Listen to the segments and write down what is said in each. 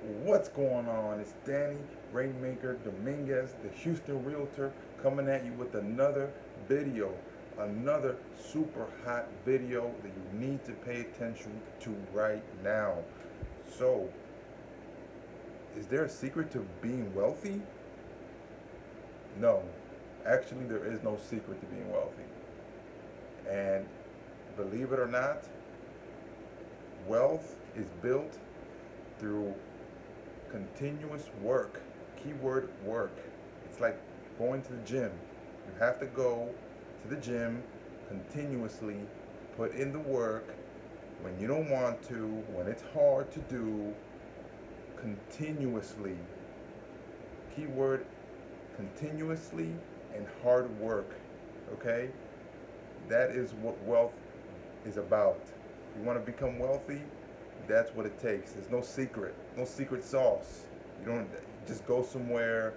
What's going on? It's Danny Rainmaker Dominguez, the Houston Realtor, coming at you with another video, another super hot video that you need to pay attention to right now. So, is there a secret to being wealthy? No, actually, there is no secret to being wealthy. And believe it or not, wealth is built through continuous work. Keyword work. It's like going to the gym. You have to go to the gym continuously, put in the work when you don't want to, when it's hard to do, continuously. Keyword continuously and hard work. Okay? That is what wealth is about. You want to become wealthy? That's what it takes. There's no secret, no secret sauce. You don't just go somewhere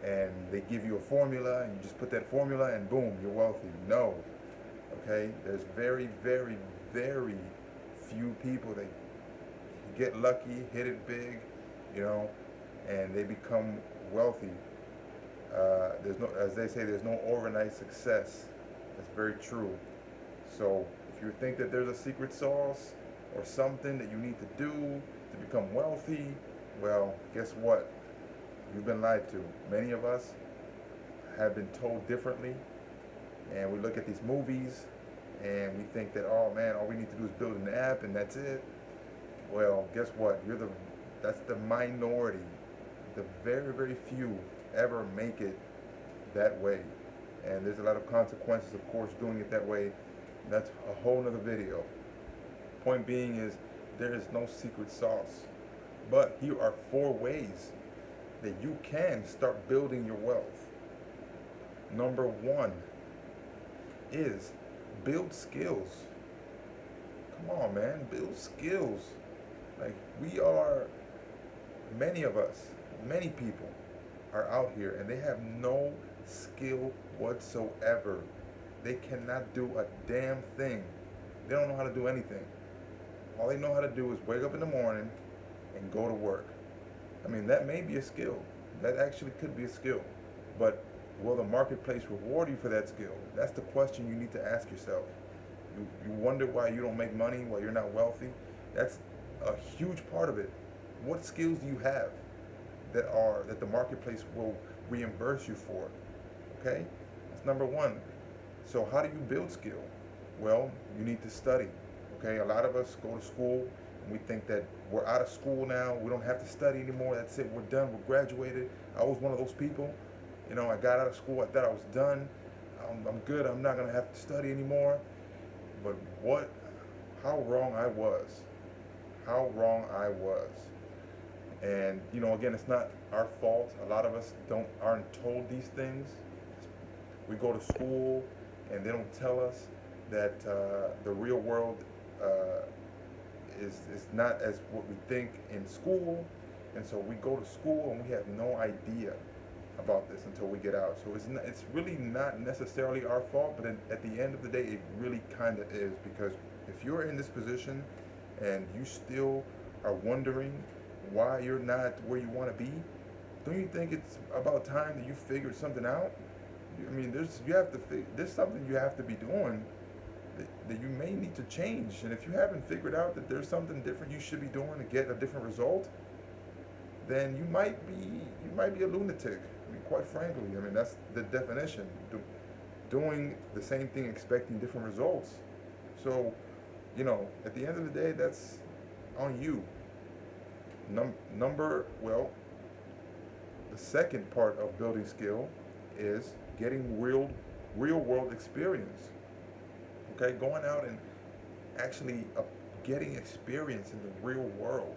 and they give you a formula and you just put that formula and boom, you're wealthy. No. Okay? There's very, very, very few people that get lucky, hit it big, you know, and they become wealthy. There's no, as they say, there's no overnight success. That's very true. So if you think that there's a secret sauce or something that you need to do to become wealthy, well, guess what? You've been lied to. Many of us have been told differently, and we look at these movies and we think that, oh man, all we need to do is build an app and that's it. Well, guess what? That's the minority. The very, very few ever make it that way. And there's a lot of consequences, of course, doing it that way. That's a whole nother video. Point being is there is no secret sauce. But here are 4 ways that you can start building your wealth. Number 1 is build skills. Come on, man, build skills. Like many of us, many people are out here and they have no skill whatsoever. They cannot do a damn thing. They don't know how to do anything. All they know how to do is wake up in the morning and go to work. I mean, that may be a skill. That actually could be a skill. But will the marketplace reward you for that skill? That's the question you need to ask yourself. You wonder why you don't make money, why you're not wealthy. That's a huge part of it. What skills do you have that the marketplace will reimburse you for? Okay? That's number 1. So how do you build skill? Well, you need to study. Okay, a lot of us go to school and we think that we're out of school now. We don't have to study anymore. That's it. We're done. We're graduated. I was one of those people. You know, I got out of school. I thought I was done. I'm good. I'm not gonna have to study anymore. But how wrong I was. How wrong I was. And you know, again, it's not our fault. A lot of us aren't told these things. We go to school and they don't tell us that the real world is not as what we think in school, and so we go to school and we have no idea about this until we get out. So it's really not necessarily our fault, but at the end of the day, it really kind of is, because if you're in this position and you still are wondering why you're not where you want to be, don't you think it's about time that you figured something out? I mean, there's something you have to be doing that you may need to change. And if you haven't figured out that there's something different you should be doing to get a different result, then you might be a lunatic. I mean, quite frankly, I mean that's the definition. Doing the same thing, expecting different results. So, you know, at the end of the day, that's on you. Well, the second part of building skill is getting real world experience. Okay, going out and actually getting experience in the real world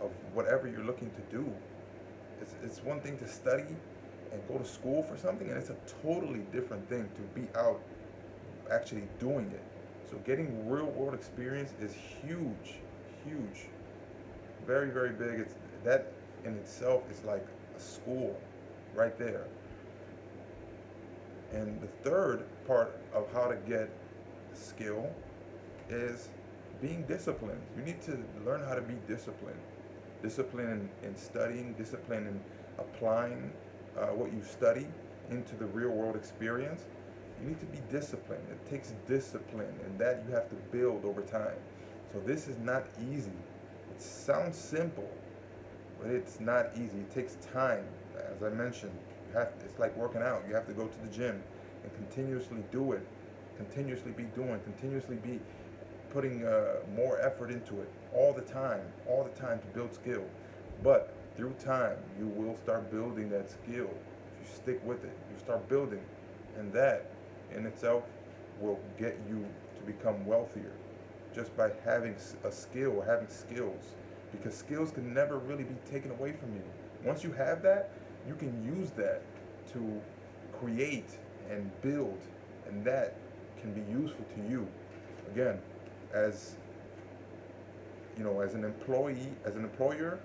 of whatever you're looking to do. It's one thing to study and go to school for something, and it's a totally different thing to be out actually doing it. So getting real world experience is huge, huge, very, very big. It's that in itself is like a school right there. And the third part of how to get skill is being disciplined. You need to learn how to be disciplined. discipline in studying, discipline in applying what you study into the real world experience. You need to be disciplined. It takes discipline, and that you have to build over time. So this is not easy. It sounds simple, but it's not easy. It takes time. As I mentioned, it's like working out. You have to go to the gym and continuously do it, continuously be doing, continuously be putting more effort into it all the time to build skill. But through time, you will start building that skill. If you stick with it, you start building, and that in itself will get you to become wealthier just by having a skill or having skills, because skills can never really be taken away from you. Once you have that, you can use that to create and build, and that can be useful to you. Again, as as an employee, as an employer,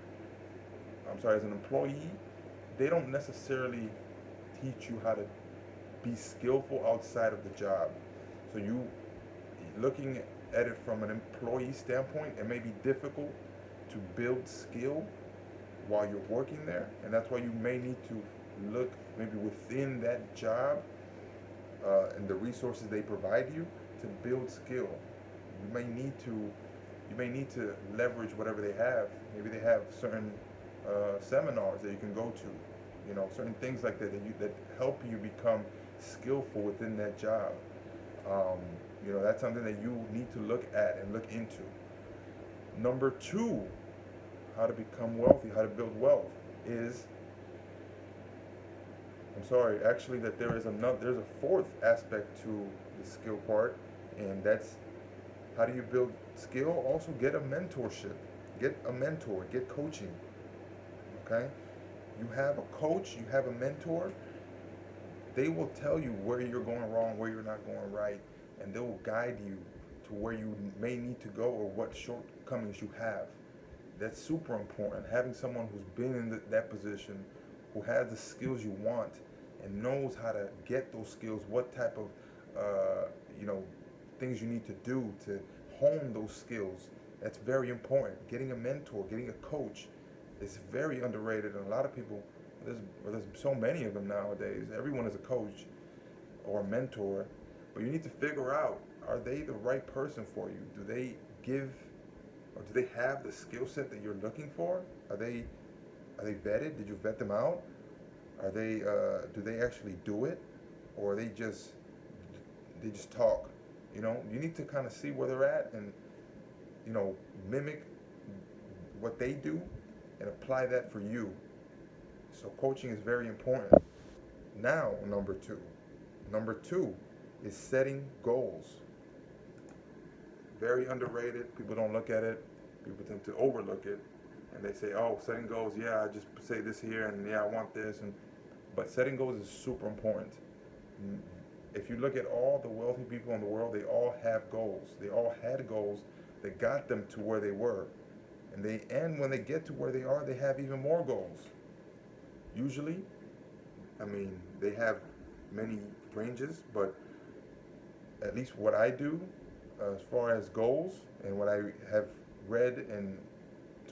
as an employee, they don't necessarily teach you how to be skillful outside of the job. So you looking at it from an employee standpoint, it may be difficult to build skill while you're working there, and that's why you may need to look maybe within that job and the resources they provide you to build skill. You may need to leverage whatever they have. Maybe they have certain seminars that you can go to, certain things like that help you become skillful within that job. That's something that you need to look at and look into. Number two, how to become wealthy, how to build wealth is, actually that there's a fourth aspect to the skill part, and that's how do you build skill? Also get a mentorship, get a mentor, get coaching, okay? You have a coach, you have a mentor, they will tell you where you're going wrong, where you're not going right, and they will guide you to where you may need to go or what shortcomings you have. That's super important. Having someone who's been in that position, who has the skills you want, and knows how to get those skills, what type of things you need to do to hone those skills. That's very important. Getting a mentor, getting a coach is very underrated, and a lot of people, there's so many of them nowadays. Everyone is a coach or a mentor, but you need to figure out, are they the right person for you? Do they have the skill set that you're looking for? Are they vetted? Did you vet them out? Do they actually do it, or they just talk? You need to kind of see where they're at and mimic what they do and apply that for you. So coaching is very important. Now, number two is setting goals. Very underrated. People don't look at it. People tend to overlook it, and they say, "Oh, setting goals. Yeah, I just say this here, and yeah, I want this." But setting goals is super important. If you look at all the wealthy people in the world, they all have goals. They all had goals that got them to where they were, and when they get to where they are, they have even more goals. Usually, they have many ranges, but at least what I do, as far as goals and what I have read and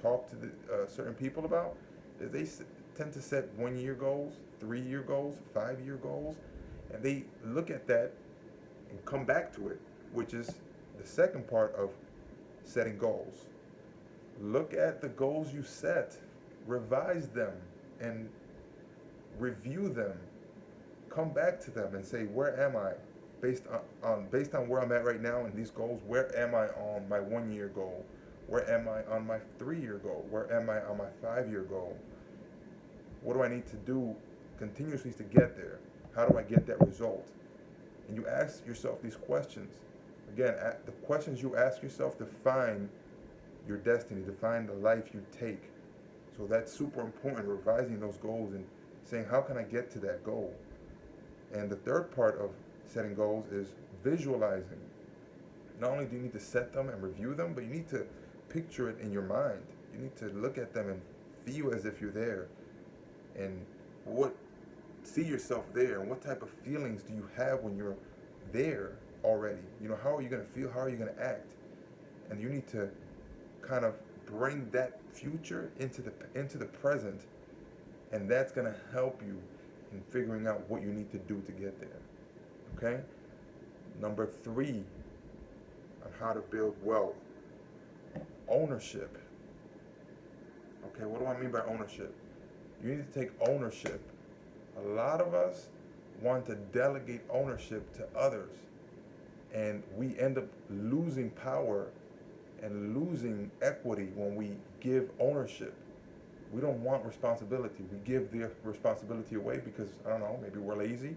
talked to certain people about, is they tend to set 1-year goals, 3-year goals, 5-year goals, and they look at that and come back to it, which is the second part of setting goals. Look at the goals you set, revise them, and review them. Come back to them and say, where am I? Based on where I'm at right now in these goals, where am I on my 1-year goal? Where am I on my 3-year goal? Where am I on my 5-year goal? What do I need to do continuously to get there? How do I get that result? And you ask yourself these questions. Again, the questions you ask yourself define your destiny, define the life you take. So that's super important, revising those goals and saying, how can I get to that goal? And the third part of setting goals is visualizing. Not only do you need to set them and review them, but you need to picture it in your mind. You need to look at them and feel as if you're there. And see yourself there, and what type of feelings do you have when you're there already? How are you going to feel? How are you going to act? And you need to kind of bring that future into the present, and that's gonna help you in figuring out what you need to do to get there. Okay. Number three on how to build wealth: ownership. Okay, what do I mean by ownership? You need to take ownership. A lot of us want to delegate ownership to others, and we end up losing power and losing equity when we give ownership. We don't want responsibility. We give the responsibility away because, I don't know, maybe we're lazy,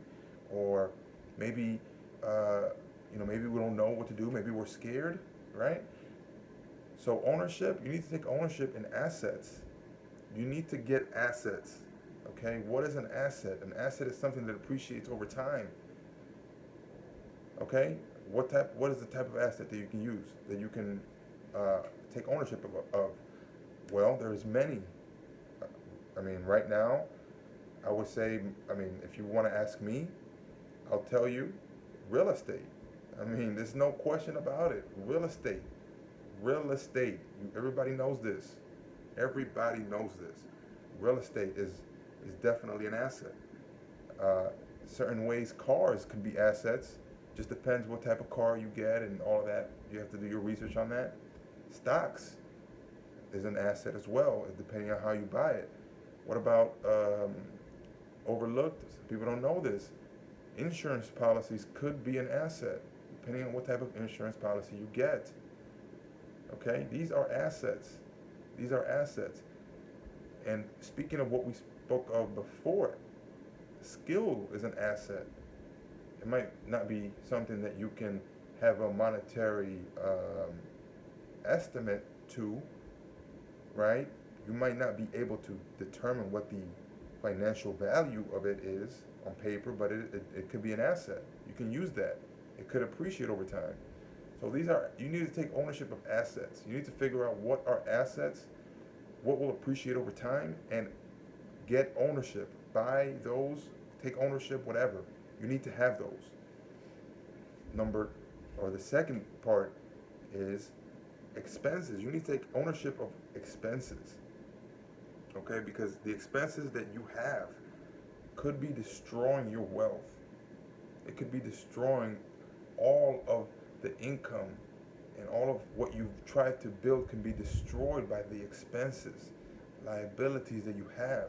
or maybe uh, maybe we don't know what to do. Maybe we're scared, right? So ownership, you need to take ownership in assets. You need to get assets. Okay, what is an asset? An asset is something that appreciates over time. Okay, what is the type of asset that you can use, that you can uh, take ownership of? Well, there's many. I mean, right now, I would say, I mean, if you want to ask me, I'll tell you, real estate. I mean, there's no question about it. Real estate. Real estate. Everybody knows this. Everybody knows this. Real estate is definitely an asset. Uh, Certain ways, cars can be assets. Just depends what type of car you get and all of that. You have to do your research on that. Stocks is an asset as well, depending on how you buy it. What about overlooked? People don't know this. Insurance policies could be an asset, depending on what type of insurance policy you get. Okay, these are assets. These are assets. And speaking of what we spoke of before, skill is an asset. It might not be something that you can have a monetary estimate to, right? You might not be able to determine what the financial value of it is on paper, but it could be an asset. You can use that. It could appreciate over time. So you need to take ownership of assets. You need to figure out what are assets, what will appreciate over time, and get ownership. Buy those, take ownership, whatever. You need to have those. The second part is expenses. You need to take ownership of expenses. Okay, because the expenses that you have could be destroying your wealth. It could be destroying all of the income, and all of what you've tried to build can be destroyed by the expenses, liabilities that you have.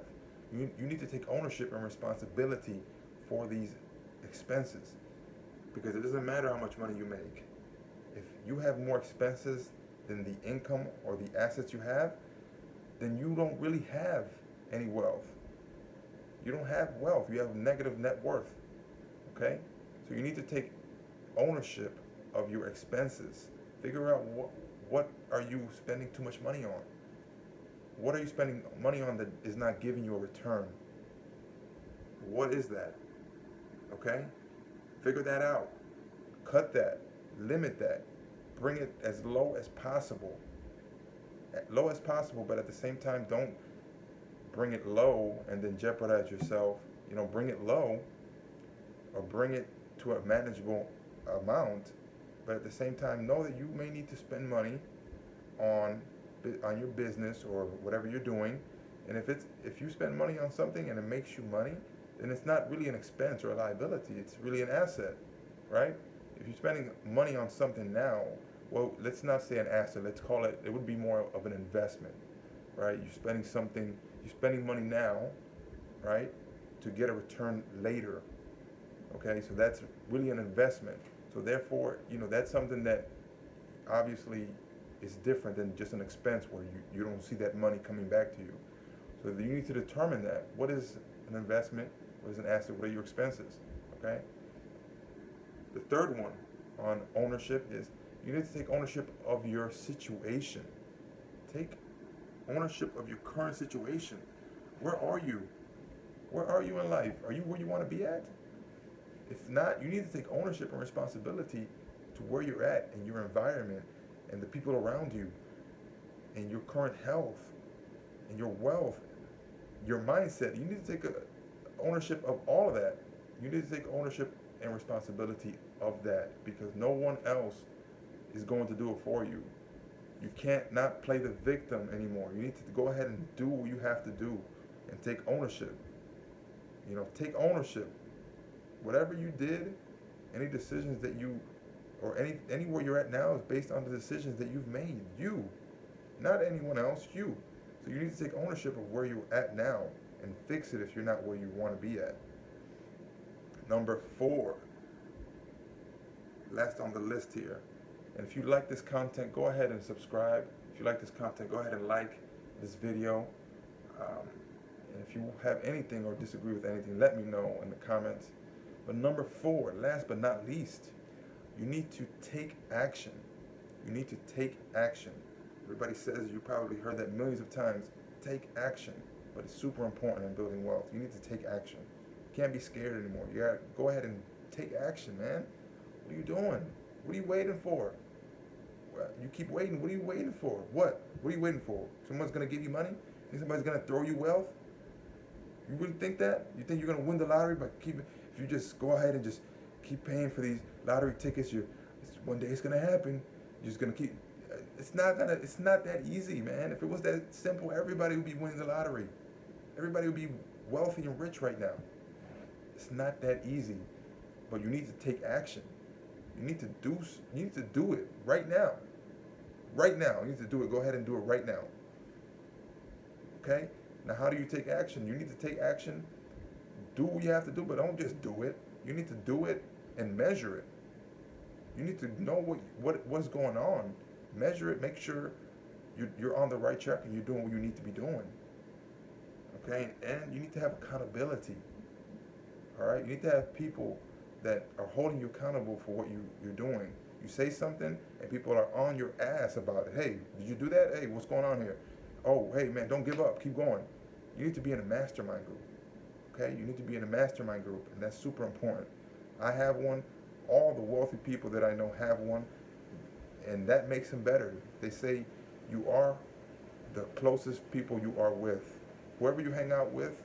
You need to take ownership and responsibility for these expenses, because it doesn't matter how much money you make. If you have more expenses than the income or the assets you have, then you don't really have any wealth. You don't have wealth. You have negative net worth. Okay? So you need to take ownership of your expenses. Figure out what are you spending too much money on? What are you spending money on that is not giving you a return? What is that? Okay? Figure that out. Cut that. Limit that. Bring it as low as possible. Low as possible, but at the same time, don't bring it low and then jeopardize yourself. Bring it low, or bring it to a manageable amount, but at the same time, know that you may need to spend money on your business or whatever you're doing. And if you spend money on something and it makes you money, then it's not really an expense or a liability. It's really an asset, right? If you're spending money on something now, well, let's not say an asset. Let's call it would be more of an investment, right? You're spending money now, right, to get a return later. Okay, so that's really an investment. So therefore, that's something that obviously is different than just an expense where you don't see that money coming back to you. So you need to determine that. What is an investment? What is an asset? What are your expenses? Okay? The third one on ownership is you need to take ownership of your situation. Take ownership of your current situation. Where are you? Where are you in life? Are you where you want to be at? If not, you need to take ownership and responsibility to where you're at in your environment and the people around you and your current health and your wealth, your mindset. You need to take ownership of all of that. You need to take ownership and responsibility of that, because no one else is going to do it for you. You can't not play the victim anymore. You need to go ahead and do what you have to do and take ownership. Take ownership. Whatever you did, any decisions that you, or anywhere you're at now is based on the decisions that you've made. You, not anyone else, you. So you need to take ownership of where you're at now and fix it if you're not where you want to be at. Number 4, last on the list here. And if you like this content, go ahead and subscribe. If you like this content, go ahead and like this video. And if you have anything or disagree with anything, let me know in the comments. But number 4, last but not least, you need to take action. You need to take action. Everybody says, you probably heard that millions of times, take action. But it's super important in building wealth. You need to take action. You can't be scared anymore. You gotta go ahead and take action, man. What are you doing? What are you waiting for? You keep waiting. What are you waiting for? What are you waiting for? Someone's gonna give you money? You think somebody's gonna throw you wealth? You really think that? You think you're gonna win the lottery by if you just go ahead and just keep paying for these lottery tickets? One day it's gonna happen. You're just gonna keep. It's not that easy, man. If it was that simple, everybody would be winning the lottery. Everybody would be wealthy and rich right now. It's not that easy, but you need to take action. You need to do it right now. Right now, you need to do it. Go ahead and do it right now. Okay? Now, how do you take action? You need to take action. Do what you have to do, but don't just do it. You need to do it and measure it. You need to know what's going on. Measure it. Make sure you're on the right track and you're doing what you need to be doing. Okay? And you need to have accountability. All right? You need to have people that are holding you accountable for what you're doing. You say something and people are on your ass about it. Hey, did you do that? Hey, what's going on here? Oh, hey, man, don't give up. Keep going. You need to be in a mastermind group. Okay? You need to be in a mastermind group, and that's super important. I have one. All the wealthy people that I know have one, and that makes them better. They say you are the closest people you are with. Whoever you hang out with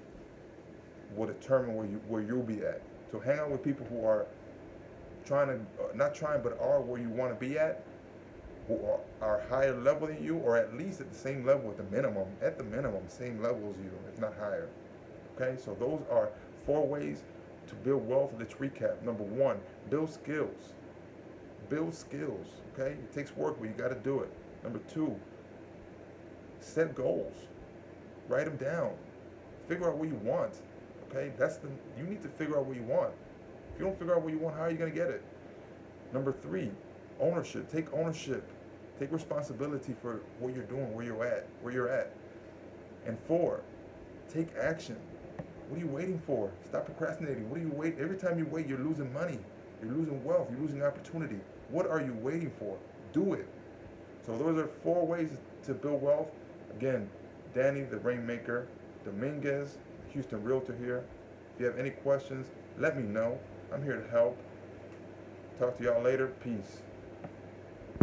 will determine where you'll be at. So hang out with people who are not trying, but are where you want to be at, who are higher level than you, or at least at the same level at the minimum, same level as you, if not higher. Okay, so those are 4 ways to build wealth. Let's recap. Number 1, build skills. Build skills, okay? It takes work, but you got to do it. Number 2, set goals. Write them down. Figure out what you want, okay? You need to figure out what you want. If you don't figure out what you want, how are you going to get it? Number 3, ownership. Take ownership. Take responsibility for what you're doing, where you're at. And 4, take action. What are you waiting for? Stop procrastinating. What are you waiting? Every time you wait, you're losing money. You're losing wealth. You're losing opportunity. What are you waiting for? Do it. So those are 4 ways to build wealth. Again, Danny, the Rainmaker Dominguez, Houston Realtor here. If you have any questions, let me know. I'm here to help. Talk to y'all later. Peace.